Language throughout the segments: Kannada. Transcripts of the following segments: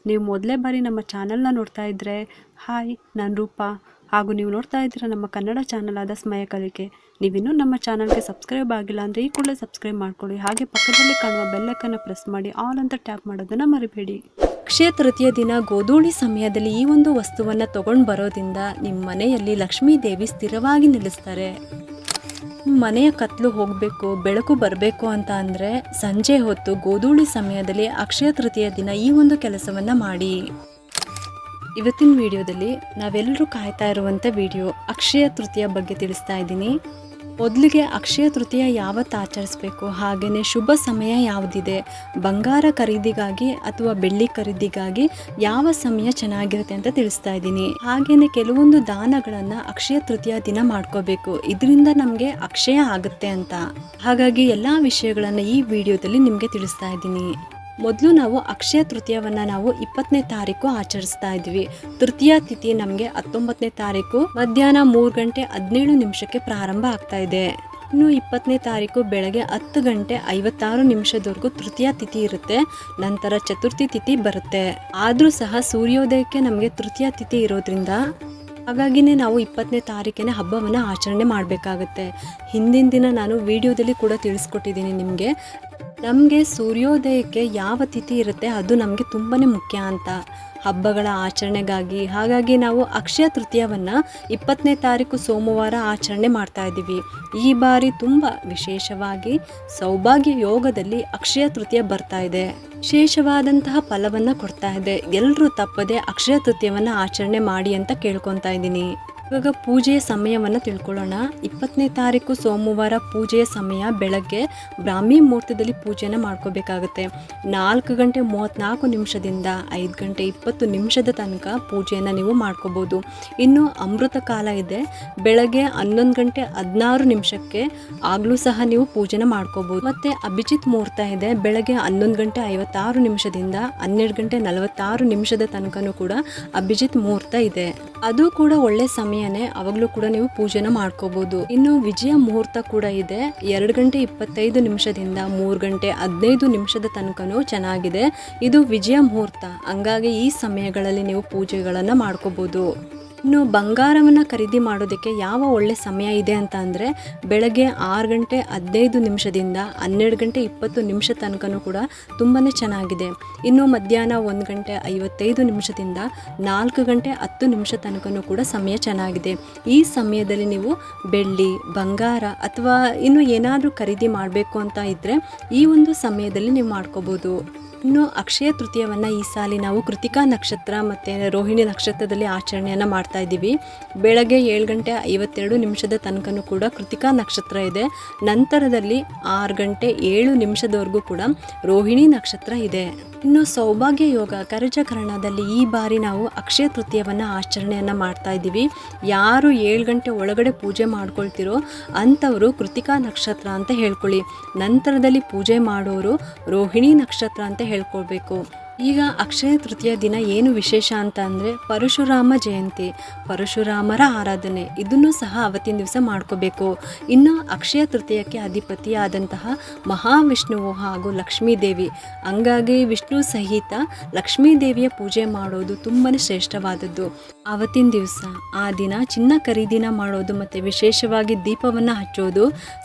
ನೀವು ಮೊದಲೇ ಬಾರಿ ನಮ್ಮ ಚಾನಲ್ನ ನೋಡ್ತಾ ಇದ್ದರೆ ಹಾಯ್, ನಾನು ರೂಪಾ. ಹಾಗೂ ನೀವು ನೋಡ್ತಾ ಇದ್ದೀರಾ ನಮ್ಮ ಕನ್ನಡ ಚಾನಲ್ ಆದ ಸ್ಮಯ ಕಲಿಕೆ. ನೀವಿನ್ನೂ ನಮ್ಮ ಚಾನಲ್ಗೆ ಸಬ್ಸ್ಕ್ರೈಬ್ ಆಗಿಲ್ಲ ಅಂದರೆ ಈ ಕೂಡಲೇ ಸಬ್ಸ್ಕ್ರೈಬ್ ಮಾಡ್ಕೊಳ್ಳಿ. ಹಾಗೆ ಪಕ್ಕದಲ್ಲಿ ಕಾಣುವ ಬೆಲ್ಲೈಕನ್ನು ಪ್ರೆಸ್ ಮಾಡಿ ಆಲ್ ಅಂತ ಟ್ಯಾಪ್ ಮಾಡೋದನ್ನು ಮರಿಬೇಡಿ. ಅಕ್ಷಯ ತೃತೀಯ ದಿನ ಗೋಧೂಳಿ ಸಮಯದಲ್ಲಿ ಈ ಒಂದು ವಸ್ತುವನ್ನು ತಗೊಂಡು ಬರೋದ್ರಿಂದ ನಿಮ್ಮ ಮನೆಯಲ್ಲಿ ಲಕ್ಷ್ಮೀ ದೇವಿ ಸ್ಥಿರವಾಗಿ ನಿಲ್ಲಿಸ್ತಾರೆ. ಮನೆಯ ಕತ್ಲು ಹೋಗಬೇಕು, ಬೆಳಕು ಬರಬೇಕು ಅಂತ ಅಂದರೆ ಸಂಜೆ ಹೊತ್ತು ಗೋಧೂಳಿ ಸಮಯದಲ್ಲಿ ಅಕ್ಷಯ ತೃತೀಯ ದಿನ ಈ ಒಂದು ಕೆಲಸವನ್ನು ಮಾಡಿ. ಇವತ್ತಿನ ವಿಡಿಯೋದಲ್ಲಿ ನಾವೆಲ್ಲರೂ ಕಾಯ್ತಾ ಇರುವಂಥ ವಿಡಿಯೋ ಅಕ್ಷಯ ತೃತೀಯ ಬಗ್ಗೆ ತಿಳಿಸ್ತಾ ಇದ್ದೀನಿ. ಮೊದಲಿಗೆ ಅಕ್ಷಯ ತೃತೀಯ ಯಾವತ್ತು ಆಚರಿಸಬೇಕು, ಹಾಗೆಯೇ ಶುಭ ಸಮಯ ಯಾವುದಿದೆ, ಬಂಗಾರ ಖರೀದಿಗಾಗಿ ಅಥವಾ ಬೆಳ್ಳಿ ಖರೀದಿಗಾಗಿ ಯಾವ ಸಮಯ ಚೆನ್ನಾಗಿರುತ್ತೆ ಅಂತ ತಿಳಿಸ್ತಾ ಇದ್ದೀನಿ. ಹಾಗೆಯೇ ಕೆಲವೊಂದು ದಾನಗಳನ್ನು ಅಕ್ಷಯ ತೃತೀಯ ದಿನ ಮಾಡ್ಕೋಬೇಕು, ಇದರಿಂದ ನಮಗೆ ಅಕ್ಷಯ ಆಗುತ್ತೆ ಅಂತ. ಹಾಗಾಗಿ ಎಲ್ಲ ವಿಷಯಗಳನ್ನು ಈ ವಿಡಿಯೋದಲ್ಲಿ ನಿಮಗೆ ತಿಳಿಸ್ತಾ ಇದ್ದೀನಿ. ಮೊದಲು ನಾವು ಅಕ್ಷಯ ತೃತೀಯವನ್ನು ನಾವು 20ನೇ ತಾರೀಕು ಆಚರಿಸ್ತಾ ಇದ್ವಿ. ತೃತೀಯ ತಿಥಿ ನಮಗೆ 19ನೇ ತಾರೀಕು ಮಧ್ಯಾಹ್ನ 3 ಗಂಟೆ 17 ನಿಮಿಷಕ್ಕೆ ಪ್ರಾರಂಭ ಆಗ್ತಾ ಇದೆ. ಇನ್ನು 20ನೇ ತಾರೀಕು ಬೆಳಗ್ಗೆ 10 ಗಂಟೆ 56 ನಿಮಿಷದವರೆಗೂ ತೃತೀಯ ತಿಥಿ ಇರುತ್ತೆ. ನಂತರ ಚತುರ್ಥಿ ತಿಥಿ ಬರುತ್ತೆ. ಆದರೂ ಸಹ ಸೂರ್ಯೋದಯಕ್ಕೆ ನಮಗೆ ತೃತೀಯ ತಿಥಿ ಇರೋದ್ರಿಂದ ಹಾಗಾಗಿನೇ ನಾವು 20ನೇ ತಾರೀಕಿನ ಹಬ್ಬವನ್ನು ಆಚರಣೆ ಮಾಡಬೇಕಾಗತ್ತೆ. ಹಿಂದಿನ ದಿನ ನಾನು ವಿಡಿಯೋದಲ್ಲಿ ಕೂಡ ತಿಳಿಸ್ಕೊಟ್ಟಿದ್ದೀನಿ ನಿಮಗೆ. ನಮಗೆ ಸೂರ್ಯೋದಯಕ್ಕೆ ಯಾವ ತಿಥಿ ಇರುತ್ತೆ ಅದು ನಮಗೆ ತುಂಬಾ ಮುಖ್ಯ ಅಂತ ಹಬ್ಬಗಳ ಆಚರಣೆಗಾಗಿ. ಹಾಗಾಗಿ ನಾವು ಅಕ್ಷಯ ತೃತೀಯವನ್ನು 20ನೇ ತಾರೀಕು ಸೋಮವಾರ ಆಚರಣೆ ಮಾಡ್ತಾ ಇದ್ದೀವಿ. ಈ ಬಾರಿ ತುಂಬ ವಿಶೇಷವಾಗಿ ಸೌಭಾಗ್ಯ ಯೋಗದಲ್ಲಿ ಅಕ್ಷಯ ತೃತೀಯ ಬರ್ತಾ ಇದೆ. ವಿಶೇಷವಾದಂತಹ ಫಲವನ್ನು ಕೊಡ್ತಾ ಇದೆ. ಎಲ್ಲರೂ ತಪ್ಪದೆ ಅಕ್ಷಯ ತೃತೀಯವನ್ನು ಆಚರಣೆ ಮಾಡಿ ಅಂತ ಕೇಳ್ಕೊತಾ ಇದ್ದೀನಿ. ಇವಾಗ ಪೂಜೆಯ ಸಮಯವನ್ನು ತಿಳ್ಕೊಳ್ಳೋಣ. 20ನೇ ತಾರೀಕು ಸೋಮವಾರ ಪೂಜೆಯ ಸಮಯ ಬೆಳಗ್ಗೆ ಬ್ರಾಹ್ಮಿ ಮುಹೂರ್ತದಲ್ಲಿ ಪೂಜೆನ ಮಾಡ್ಕೋಬೇಕಾಗುತ್ತೆ. 4 ಗಂಟೆ 34 ನಿಮಿಷದಿಂದ 5 ಗಂಟೆ 20 ನಿಮಿಷದ ತನಕ ಪೂಜೆಯನ್ನು ನೀವು ಮಾಡ್ಕೋಬೋದು. ಇನ್ನು ಅಮೃತ ಕಾಲ ಇದೆ, ಬೆಳಗ್ಗೆ 11 ಗಂಟೆ 16 ನಿಮಿಷಕ್ಕೆ ಆಗಲೂ ಸಹ ನೀವು ಪೂಜೆನ ಮಾಡ್ಕೋಬೋದು. ಮತ್ತು ಅಭಿಜಿತ್ ಮುಹೂರ್ತ ಇದೆ, ಬೆಳಗ್ಗೆ 11 ಗಂಟೆ 56 ನಿಮಿಷದಿಂದ 12 ಗಂಟೆ 46 ನಿಮಿಷದ ತನಕನೂ ಕೂಡ ಅಭಿಜಿತ್ ಮುಹೂರ್ತ ಇದೆ. ಅದು ಕೂಡ ಒಳ್ಳೆ ಸಮಯನೇ, ಅವಾಗಲೂ ಕೂಡ ನೀವು ಪೂಜೆನ ಮಾಡ್ಕೋಬಹುದು. ಇನ್ನು ವಿಜಯ ಮುಹೂರ್ತ ಕೂಡ ಇದೆ, 2 ಗಂಟೆ 25 ನಿಮಿಷದಿಂದ 3 ಗಂಟೆ 15 ನಿಮಿಷದ ತನಕನೂ ಚೆನ್ನಾಗಿದೆ. ಇದು ವಿಜಯ ಮುಹೂರ್ತ, ಹಂಗಾಗಿ ಈ ಸಮಯಗಳಲ್ಲಿ ನೀವು ಪೂಜೆಗಳನ್ನು ಮಾಡ್ಕೋಬಹುದು. ಇನ್ನು ಬಂಗಾರವನ್ನು ಖರೀದಿ ಮಾಡೋದಕ್ಕೆ ಯಾವ ಒಳ್ಳೆ ಸಮಯ ಇದೆ ಅಂತ ಅಂದರೆ ಬೆಳಗ್ಗೆ 6 ಗಂಟೆ 15 ನಿಮಿಷದಿಂದ 12 ಗಂಟೆ 20 ನಿಮಿಷ ತನಕನೂ ಕೂಡ ತುಂಬಾ ಚೆನ್ನಾಗಿದೆ. ಇನ್ನು ಮಧ್ಯಾಹ್ನ 1 ಗಂಟೆ 55 ನಿಮಿಷದಿಂದ 4 ಗಂಟೆ 10 ನಿಮಿಷ ತನಕನೂ ಕೂಡ ಸಮಯ ಚೆನ್ನಾಗಿದೆ. ಈ ಸಮಯದಲ್ಲಿ ನೀವು ಬೆಳ್ಳಿ, ಬಂಗಾರ ಅಥವಾ ಇನ್ನು ಏನಾದರೂ ಖರೀದಿ ಮಾಡಬೇಕು ಅಂತ ಇದ್ದರೆ ಈ ಒಂದು ಸಮಯದಲ್ಲಿ ನೀವು ಮಾಡ್ಕೋಬೋದು. ಇನ್ನು ಅಕ್ಷಯ ತೃತೀಯವನ್ನು ಈ ಸಾಲಿ ನಾವು ಕೃತಿಕಾ ನಕ್ಷತ್ರ ಮತ್ತು ರೋಹಿಣಿ ನಕ್ಷತ್ರದಲ್ಲಿ ಆಚರಣೆಯನ್ನು ಮಾಡ್ತಾ ಇದ್ದೀವಿ. ಬೆಳಗ್ಗೆ 7 ಗಂಟೆ 52 ನಿಮಿಷದ ತನಕನೂ ಕೂಡ ಕೃತಿಕಾ ನಕ್ಷತ್ರ ಇದೆ. ನಂತರದಲ್ಲಿ 6 ಗಂಟೆ 7 ನಿಮಿಷದವರೆಗೂ ಕೂಡ ರೋಹಿಣಿ ನಕ್ಷತ್ರ ಇದೆ. ಇನ್ನು ಸೌಭಾಗ್ಯ ಯೋಗ ಕರಚಕರಣದಲ್ಲಿ ಈ ಬಾರಿ ನಾವು ಅಕ್ಷಯ ತೃತೀಯವನ್ನು ಆಚರಣೆಯನ್ನು ಮಾಡ್ತಾ ಇದ್ದೀವಿ. ಯಾರು 7 ಗಂಟೆ ಒಳಗಡೆ ಪೂಜೆ ಮಾಡ್ಕೊಳ್ತಿರೋ ಅಂಥವರು ಕೃತಿಕಾ ನಕ್ಷತ್ರ ಅಂತ ಹೇಳ್ಕೊಳ್ಳಿ. ನಂತರದಲ್ಲಿ ಪೂಜೆ ಮಾಡೋರು ರೋಹಿಣಿ ನಕ್ಷತ್ರ ಅಂತ ಹೇಳ್ಕೊಳ್ಬೇಕು. ಈಗ ಅಕ್ಷಯ ತೃತೀಯ ದಿನ ಏನು ವಿಶೇಷ ಅಂತ ಅಂದರೆ ಪರಶುರಾಮ ಜಯಂತಿ, ಪರಶುರಾಮರ ಆರಾಧನೆ, ಇದನ್ನು ಸಹ ಅವತ್ತಿನ ದಿವಸ ಮಾಡ್ಕೋಬೇಕು. ಇನ್ನು ಅಕ್ಷಯ ತೃತೀಯಕ್ಕೆ ಅಧಿಪತಿಯಾದಂತಹ ಮಹಾವಿಷ್ಣುವು ಹಾಗೂ ಲಕ್ಷ್ಮೀ ದೇವಿ, ಹಂಗಾಗಿ ವಿಷ್ಣು ಸಹಿತ ಲಕ್ಷ್ಮೀ ದೇವಿಯ ಪೂಜೆ ಮಾಡೋದು ತುಂಬಾ ಶ್ರೇಷ್ಠವಾದದ್ದು. ಅವತ್ತಿನ ದಿವಸ ಆ ದಿನ ಚಿನ್ನ ಖರೀದಿನ ಮಾಡೋದು ಮತ್ತು ವಿಶೇಷವಾಗಿ ದೀಪವನ್ನು ಹಚ್ಚೋದು,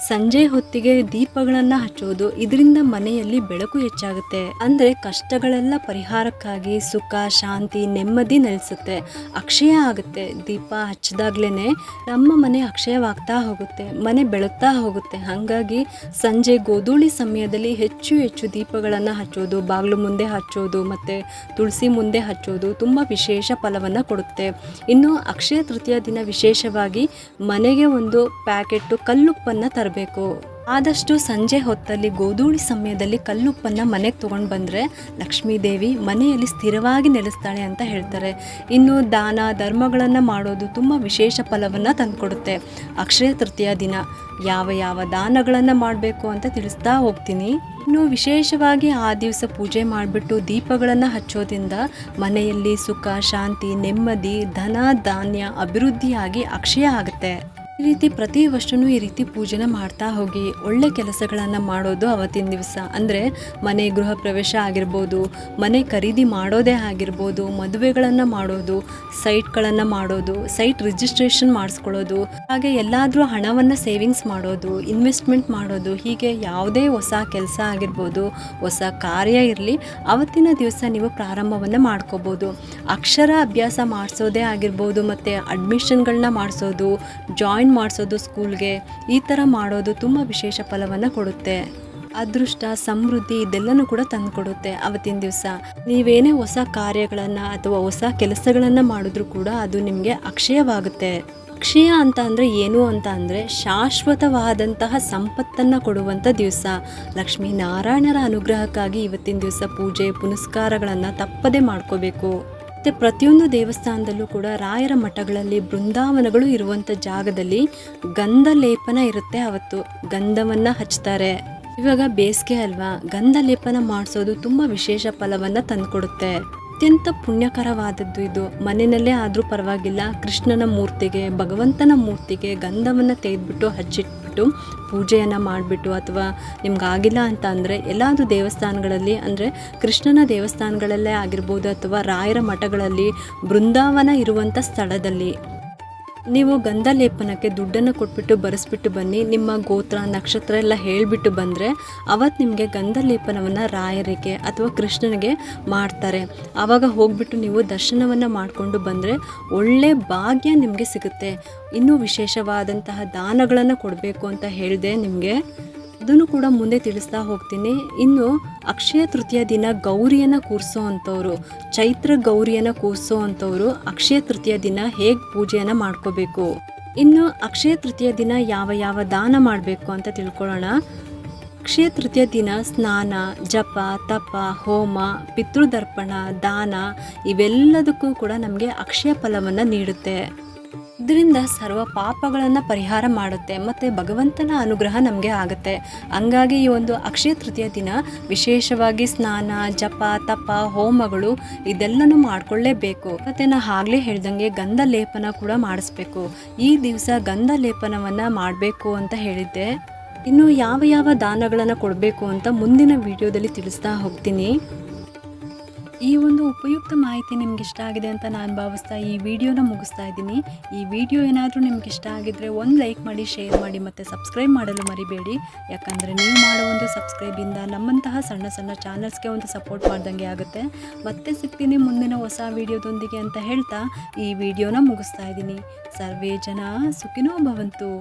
ಸಂಜೆ ಹೊತ್ತಿಗೆ ದೀಪಗಳನ್ನು ಹಚ್ಚೋದು, ಇದರಿಂದ ಮನೆಯಲ್ಲಿ ಬೆಳಕು ಹೆಚ್ಚಾಗುತ್ತೆ. ಅಂದರೆ ಕಷ್ಟಗಳೆಲ್ಲ ಪರಿಹಾರಕ್ಕಾಗಿ ಸುಖ, ಶಾಂತಿ, ನೆಮ್ಮದಿ ನೆಲೆಸುತ್ತೆ, ಅಕ್ಷಯ ಆಗುತ್ತೆ. ದೀಪ ಹಚ್ಚಿದಾಗ್ಲೇ ನಮ್ಮ ಮನೆ ಅಕ್ಷಯವಾಗ್ತಾ ಹೋಗುತ್ತೆ, ಮನೆ ಬೆಳಗ್ತಾ ಹೋಗುತ್ತೆ. ಹಾಗಾಗಿ ಸಂಜೆ ಗೋಧೂಳಿ ಸಮಯದಲ್ಲಿ ಹೆಚ್ಚು ಹೆಚ್ಚು ದೀಪಗಳನ್ನು ಹಚ್ಚೋದು, ಬಾಗಿಲು ಮುಂದೆ ಹಚ್ಚೋದು ಮತ್ತು ತುಳಸಿ ಮುಂದೆ ಹಚ್ಚೋದು ತುಂಬ ವಿಶೇಷ ಫಲವನ್ನು ಕೊಡುತ್ತೆ. ಇನ್ನು ಅಕ್ಷಯ ತೃತೀಯ ದಿನ ವಿಶೇಷವಾಗಿ ಮನೆಗೆ ಒಂದು ಪ್ಯಾಕೆಟ್ಟು ಕಲ್ಲುಪ್ಪನ್ನು ತರಬೇಕು. ಆದಷ್ಟು ಸಂಜೆ ಹೊತ್ತಲ್ಲಿ ಗೋಧೂಳಿ ಸಮಯದಲ್ಲಿ ಕಲ್ಲುಪ್ಪನ್ನು ಮನೆಗೆ ತೊಗೊಂಡು ಬಂದರೆ ಲಕ್ಷ್ಮೀ ದೇವಿ ಮನೆಯಲ್ಲಿ ಸ್ಥಿರವಾಗಿ ನೆಲೆಸ್ತಾಳೆ ಅಂತ ಹೇಳ್ತಾರೆ. ಇನ್ನು ದಾನ ಧರ್ಮಗಳನ್ನು ಮಾಡೋದು ತುಂಬ ವಿಶೇಷ ಫಲವನ್ನು ತಂದುಕೊಡುತ್ತೆ. ಅಕ್ಷಯ ತೃತೀಯ ದಿನ ಯಾವ ದಾನಗಳನ್ನು ಮಾಡಬೇಕು ಅಂತ ತಿಳಿಸ್ತಾ ಹೋಗ್ತೀನಿ. ಇನ್ನು ವಿಶೇಷವಾಗಿ ಆ ದಿವಸ ಪೂಜೆ ಮಾಡಿಬಿಟ್ಟು ದೀಪಗಳನ್ನು ಹಚ್ಚೋದ್ರಿಂದ ಮನೆಯಲ್ಲಿ ಸುಖ, ಶಾಂತಿ, ನೆಮ್ಮದಿ, ಧನ ಧಾನ್ಯ ಅಭಿವೃದ್ಧಿಯಾಗಿ ಅಕ್ಷಯ ಆಗುತ್ತೆ. ಈ ರೀತಿ ಪ್ರತಿ ವರ್ಷವೂ ಈ ರೀತಿ ಪೂಜೆನ ಮಾಡ್ತಾ ಹೋಗಿ ಒಳ್ಳೆ ಕೆಲಸಗಳನ್ನು ಮಾಡೋದು ಅವತ್ತಿನ ದಿವಸ. ಅಂದರೆ ಮನೆ ಗೃಹ ಪ್ರವೇಶ ಆಗಿರ್ಬೋದು, ಮನೆ ಖರೀದಿ ಮಾಡೋದೇ ಆಗಿರ್ಬೋದು, ಮದುವೆಗಳನ್ನು ಮಾಡೋದು, ಸೈಟ್ಗಳನ್ನು ಮಾಡೋದು, ಸೈಟ್ ರಿಜಿಸ್ಟ್ರೇಷನ್ ಮಾಡಿಸ್ಕೊಳ್ಳೋದು, ಹಾಗೆ ಎಲ್ಲಾದರೂ ಹಣವನ್ನು ಸೇವಿಂಗ್ಸ್ ಮಾಡೋದು, ಇನ್ವೆಸ್ಟ್ಮೆಂಟ್ ಮಾಡೋದು, ಹೀಗೆ ಯಾವುದೇ ಹೊಸ ಕೆಲಸ ಆಗಿರ್ಬೋದು, ಹೊಸ ಕಾರ್ಯ ಇರಲಿ, ಅವತ್ತಿನ ದಿವಸ ನೀವು ಪ್ರಾರಂಭವನ್ನು ಮಾಡ್ಕೋಬೋದು. ಅಕ್ಷರ ಅಭ್ಯಾಸ ಮಾಡಿಸೋದೇ ಆಗಿರ್ಬೋದು, ಮತ್ತು ಅಡ್ಮಿಷನ್ಗಳನ್ನ ಮಾಡಿಸೋದು, ಜಾಯಿನ್ ಮಾಡಿಸೋದು ಸ್ಕೂಲ್ಗೆ, ಈ ಥರ ಮಾಡೋದು ತುಂಬ ವಿಶೇಷ ಫಲವನ್ನು ಕೊಡುತ್ತೆ. ಅದೃಷ್ಟ, ಸಮೃದ್ಧಿ ಇದೆಲ್ಲನೂ ಕೂಡ ತಂದುಕೊಡುತ್ತೆ ಅವತ್ತಿನ ದಿವಸ. ನೀವೇನೇ ಹೊಸ ಕಾರ್ಯಗಳನ್ನು ಅಥವಾ ಹೊಸ ಕೆಲಸಗಳನ್ನು ಮಾಡಿದ್ರೂ ಕೂಡ ಅದು ನಿಮಗೆ ಅಕ್ಷಯವಾಗುತ್ತೆ. ಅಕ್ಷಯ ಅಂತ ಅಂದರೆ ಏನು ಅಂತ ಅಂದರೆ ಶಾಶ್ವತವಾದಂತಹ ಸಂಪತ್ತನ್ನು ಕೊಡುವಂಥ ದಿವಸ. ಲಕ್ಷ್ಮೀನಾರಾಯಣರ ಅನುಗ್ರಹಕ್ಕಾಗಿ ಇವತ್ತಿನ ದಿವಸ ಪೂಜೆ ಪುನಸ್ಕಾರಗಳನ್ನು ತಪ್ಪದೇ ಮಾಡ್ಕೋಬೇಕು. ಮತ್ತು ಪ್ರತಿಯೊಂದು ದೇವಸ್ಥಾನದಲ್ಲೂ ಕೂಡ ರಾಯರ ಮಠಗಳಲ್ಲಿ ಬೃಂದಾವನಗಳು ಇರುವಂಥ ಜಾಗದಲ್ಲಿ ಗಂಧ ಲೇಪನ ಇರುತ್ತೆ. ಅವತ್ತು ಗಂಧವನ್ನು ಹಚ್ತಾರೆ. ಇವಾಗ ಬೇಸಿಗೆ ಅಲ್ವಾ, ಗಂಧ ಲೇಪನ ಮಾಡಿಸೋದು ತುಂಬ ವಿಶೇಷ ಫಲವನ್ನು ತಂದುಕೊಡುತ್ತೆ. ಅತ್ಯಂತ ಪುಣ್ಯಕರವಾದದ್ದು ಇದು. ಮನೆಯಲ್ಲೇ ಆದರೂ ಪರವಾಗಿಲ್ಲ, ಕೃಷ್ಣನ ಮೂರ್ತಿಗೆ, ಭಗವಂತನ ಮೂರ್ತಿಗೆ ಗಂಧವನ್ನು ತೆಗೆದುಬಿಟ್ಟು ಹಚ್ಚಿಟ್ಬಿಟ್ಟು ಪೂಜೆಯನ್ನು ಮಾಡಿಬಿಟ್ಟು, ಅಥವಾ ನಿಮ್ಗಾಗಿಲ್ಲ ಅಂತ ಅಂದರೆ ಎಲ್ಲಾದರೂ ದೇವಸ್ಥಾನಗಳಲ್ಲಿ, ಅಂದರೆ ಕೃಷ್ಣನ ದೇವಸ್ಥಾನಗಳಲ್ಲೇ ಆಗಿರ್ಬೋದು, ಅಥವಾ ರಾಯರ ಮಠಗಳಲ್ಲಿ ಬೃಂದಾವನ ಇರುವಂಥ ಸ್ಥಳದಲ್ಲಿ ನೀವು ಗಂಧ ಲೇಪನಕ್ಕೆ ದುಡ್ಡನ್ನು ಕೊಟ್ಬಿಟ್ಟು ಬರೆಸ್ಬಿಟ್ಟು ಬನ್ನಿ. ನಿಮ್ಮ ಗೋತ್ರ ನಕ್ಷತ್ರ ಎಲ್ಲ ಹೇಳಿಬಿಟ್ಟು ಬಂದರೆ ಅವತ್ತು ನಿಮಗೆ ಗಂಧ ಲೇಪನವನ್ನು ರಾಯರಿಗೆ ಅಥವಾ ಕೃಷ್ಣನಿಗೆ ಮಾಡ್ತಾರೆ. ಆವಾಗ ಹೋಗ್ಬಿಟ್ಟು ನೀವು ದರ್ಶನವನ್ನು ಮಾಡಿಕೊಂಡು ಬಂದರೆ ಒಳ್ಳೆ ಭಾಗ್ಯ ನಿಮಗೆ ಸಿಗುತ್ತೆ. ಇನ್ನೂ ವಿಶೇಷವಾದಂತಹ ದಾನಗಳನ್ನು ಕೊಡಬೇಕು ಅಂತ ಹೇಳಿದೆ ನಿಮಗೆ, ಅದನ್ನು ಕೂಡ ಮುಂದೆ ತಿಳಿಸ್ತಾ ಹೋಗ್ತೀನಿ. ಇನ್ನು ಅಕ್ಷಯ ತೃತೀಯ ದಿನ ಗೌರಿಯನ್ನು ಕೂರಿಸೋ ಅಂಥವ್ರು, ಚೈತ್ರ ಗೌರಿಯನ್ನು ಕೂರಿಸೋ ಅಂಥವ್ರು ಅಕ್ಷಯ ತೃತೀಯ ದಿನ ಹೇಗೆ ಪೂಜೆಯನ್ನು ಮಾಡ್ಕೋಬೇಕು, ಇನ್ನು ಅಕ್ಷಯ ತೃತೀಯ ದಿನ ಯಾವ ಯಾವ ದಾನ ಮಾಡಬೇಕು ಅಂತ ತಿಳ್ಕೊಳ್ಳೋಣ. ಅಕ್ಷಯ ತೃತೀಯ ದಿನ ಸ್ನಾನ, ಜಪ, ತಪ, ಹೋಮ, ಪಿತೃದರ್ಪಣ, ದಾನ ಇವೆಲ್ಲದಕ್ಕೂ ಕೂಡ ನಮಗೆ ಅಕ್ಷಯ ಫಲವನ್ನು ನೀಡುತ್ತೆ. ಇದರಿಂದ ಸರ್ವ ಪಾಪಗಳನ್ನು ಪರಿಹಾರ ಮಾಡುತ್ತೆ ಮತ್ತು ಭಗವಂತನ ಅನುಗ್ರಹ ನಮಗೆ ಆಗುತ್ತೆ. ಹಂಗಾಗಿ ಈ ಒಂದು ಅಕ್ಷಯ ತೃತೀಯ ದಿನ ವಿಶೇಷವಾಗಿ ಸ್ನಾನ, ಜಪ, ತಪ, ಹೋಮಗಳು ಇದೆಲ್ಲನೂ ಮಾಡಿಕೊಳ್ಳೇಬೇಕು. ಮತ್ತು ನಾನು ಆಗಲೇ ಹೇಳ್ದಂಗೆ ಗಂಧ ಲೇಪನ ಕೂಡ ಮಾಡಿಸ್ಬೇಕು. ಈ ದಿವಸ ಗಂಧ ಲೇಪನವನ್ನು ಮಾಡಬೇಕು ಅಂತ ಹೇಳಿದ್ದೆ. ಇನ್ನು ಯಾವ ಯಾವ ದಾನಗಳನ್ನು ಕೊಡಬೇಕು ಅಂತ ಮುಂದಿನ ವಿಡಿಯೋದಲ್ಲಿ ತಿಳಿಸ್ತಾ ಹೋಗ್ತೀನಿ. ಈ ಒಂದು ಉಪಯುಕ್ತ ಮಾಹಿತಿ ನಿಮ್ಗೆ ಇಷ್ಟ ಆಗಿದೆ ಅಂತ ನಾನು ಭಾವಿಸ್ತಾ ಈ ವಿಡಿಯೋನ ಮುಗಿಸ್ತಾ ಇದ್ದೀನಿ. ಈ ವಿಡಿಯೋ ಏನಾದರೂ ನಿಮ್ಗೆ ಇಷ್ಟ ಆಗಿದ್ದರೆ ಒಂದು ಲೈಕ್ ಮಾಡಿ, ಶೇರ್ ಮಾಡಿ ಮತ್ತು ಸಬ್ಸ್ಕ್ರೈಬ್ ಮಾಡಲು ಮರಿಬೇಡಿ. ಯಾಕಂದರೆ ನೀವು ಮಾಡೋ ಒಂದು ಸಬ್ಸ್ಕ್ರೈಬಿಂದ ನಮ್ಮಂತಹ ಸಣ್ಣ ಸಣ್ಣ ಚಾನಲ್ಸ್ಗೆ ಒಂದು ಸಪೋರ್ಟ್ ಮಾಡ್ದಂಗೆ ಆಗುತ್ತೆ. ಮತ್ತೆ ಸಿಗ್ತೀನಿ ಮುಂದಿನ ಹೊಸ ವಿಡಿಯೋದೊಂದಿಗೆ ಅಂತ ಹೇಳ್ತಾ ಈ ವಿಡಿಯೋನ ಮುಗಿಸ್ತಾ ಇದ್ದೀನಿ. ಸರ್ವೇ ಜನ ಸುಖಿನೋ ಭವಂತು.